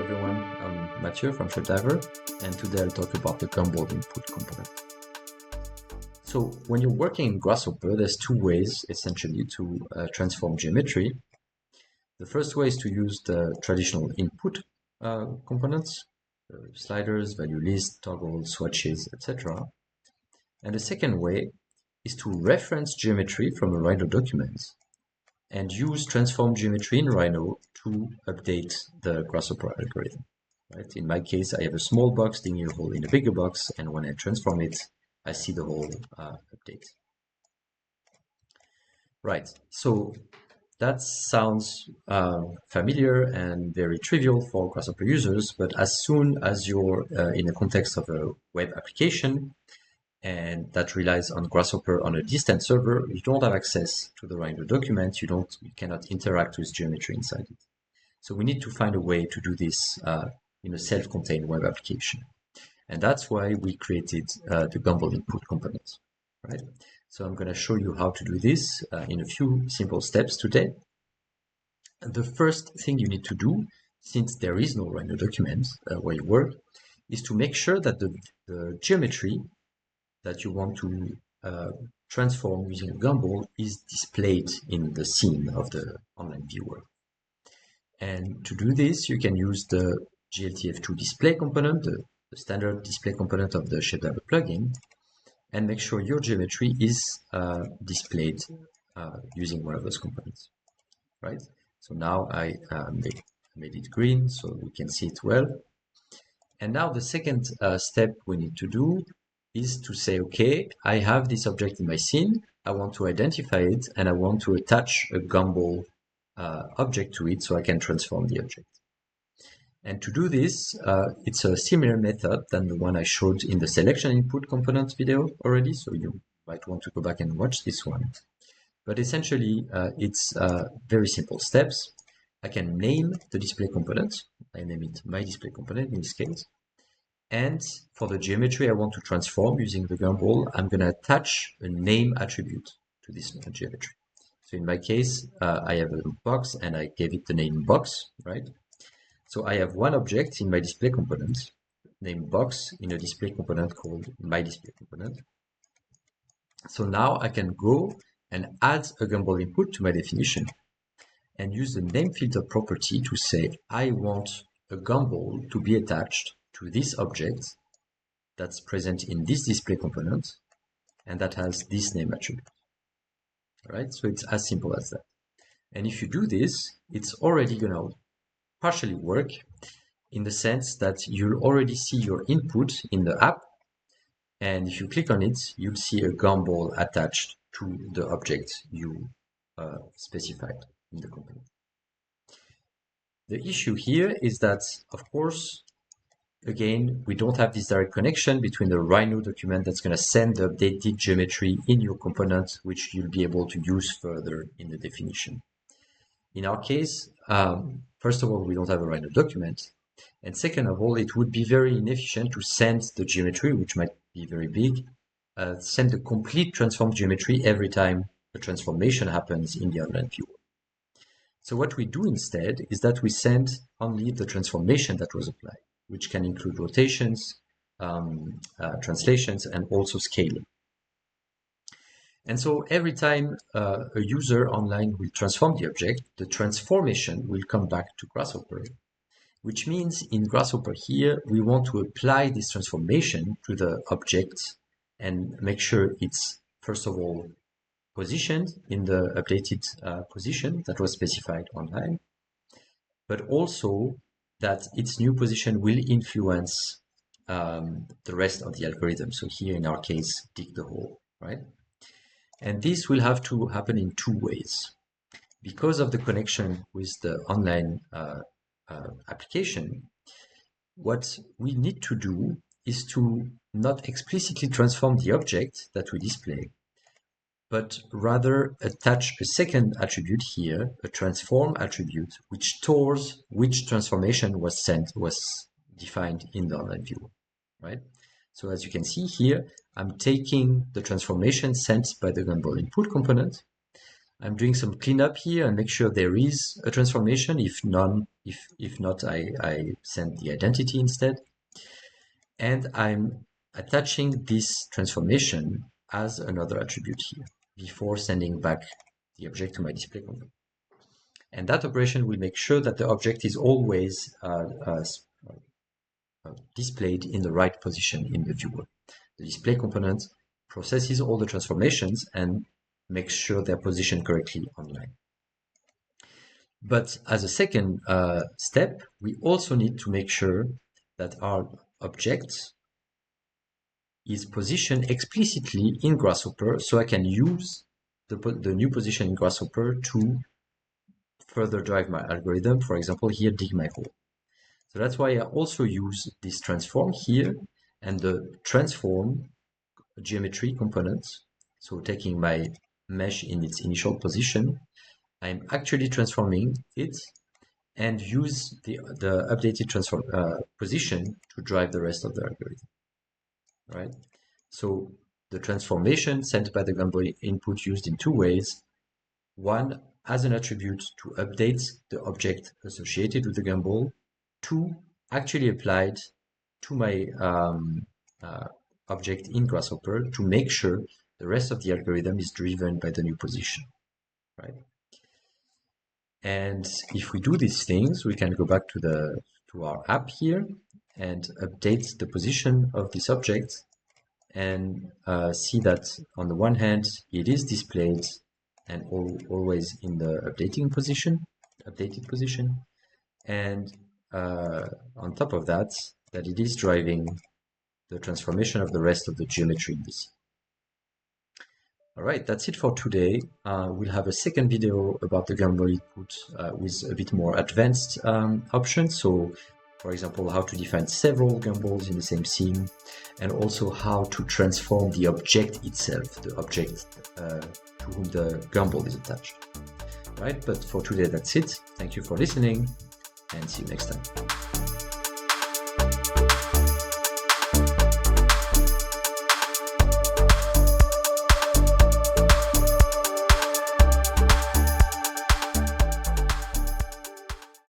everyone, I'm Mathieu from ShapeDiver, and today I'll talk about the Gumball input component. So when you're working in Grasshopper, there's two ways essentially to transform geometry. The first way is to use the traditional input components, sliders, value list, toggle, swatches, etc. And the second way is to reference geometry from a Rhino document and use transform geometry in Rhino to update the Grasshopper algorithm. Right? In my case, I have a small box digging a hole in a bigger box, and when I transform it, I see the whole update. Right, so that sounds familiar and very trivial for Grasshopper users, but as soon as you're in the context of a web application, and that relies on Grasshopper on a distant server, you don't have access to the Rhino document, you cannot interact with geometry inside it. So we need to find a way to do this in a self-contained web application. And that's why we created the Gumball input component, right? So I'm going to show you how to do this in a few simple steps today. The first thing you need to do, since there is no Rhino document where you work, is to make sure that the geometry that you want to transform using a Gumball is displayed in the scene of the online viewer. And to do this, you can use the GLTF2 display component, the standard display component of the ShapeDiver plugin, and make sure your geometry is displayed using one of those components, right? So now I made it green so we can see it well. And now the second step we need to do is to say, okay, I have this object in my scene, I want to identify it, and I want to attach a Gumball object to it so I can transform the object. And to do this, it's a similar method than the one I showed in the selection input component video already, so you might want to go back and watch this one. But essentially, it's very simple steps. I can name the display component. I name it my display component in this case. And for the geometry I want to transform using the Gumball, I'm going to attach a name attribute to this geometry. So in my case, I have a box and I gave it the name box, right? So I have one object in my display component named box in a display component called my display component. So now I can go and add a Gumball input to my definition and use the name filter property to say I want a Gumball to be attached to this object that's present in this display component and that has this name attribute. All right, so it's as simple as that. And if you do this, it's already going to partially work in the sense that you'll already see your input in the app, and if you click on it, you'll see a Gumball attached to the object you specified in the component. The issue here is that, of course, again, we don't have this direct connection between the Rhino document that's going to send the updated geometry in your component, which you'll be able to use further in the definition. In our case, first of all, we don't have a Rhino document. And second of all, it would be very inefficient to send the geometry, which might be very big, send the complete transformed geometry every time a transformation happens in the online viewer. So what we do instead is that we send only the transformation that was applied, which can include rotations, translations, and also scaling. And so every time a user online will transform the object, the transformation will come back to Grasshopper, which means in Grasshopper here, we want to apply this transformation to the object and make sure it's, first of all, positioned in the updated position that was specified online, but also that its new position will influence the rest of the algorithm. So here in our case, dig the hole, right? And this will have to happen in two ways. Because of the connection with the online application, what we need to do is to not explicitly transform the object that we display, but rather attach a second attribute here, a transform attribute, which stores which transformation was defined in the online viewer, right? So as you can see here, I'm taking the transformation sent by the Gumball input component. I'm doing some cleanup here and make sure there is a transformation. If none, If not, I send the identity instead. And I'm attaching this transformation as another attribute here before sending back the object to my display component. And that operation will make sure that the object is always displayed in the right position in the viewer. The display component processes all the transformations and makes sure they're positioned correctly online. But as a second step, we also need to make sure that our object is positioned explicitly in Grasshopper, so I can use the new position in Grasshopper to further drive my algorithm. For example, here, dig my hole. So that's why I also use this transform here and the transform geometry component. So taking my mesh in its initial position, I'm actually transforming it and use the updated transform position to drive the rest of the algorithm, right? So the transformation sent by the Gumball input used in two ways. One, as an attribute to update the object associated with the Gumball. Two, actually applied to my object in Grasshopper to make sure the rest of the algorithm is driven by the new position, right? And if we do these things, we can go back to our app here and update the position of this object and see that on the one hand, it is displayed and always in the updated position, and on top of that, that it is driving the transformation of the rest of the geometry in the scene. All right, that's it for today. We'll have a second video about the Gumball input with a bit more advanced options. So, for example, how to define several Gumballs in the same scene, and also how to transform the object itself, the object to whom the Gumball is attached. All right, but for today, that's it. Thank you for listening, and see you next time.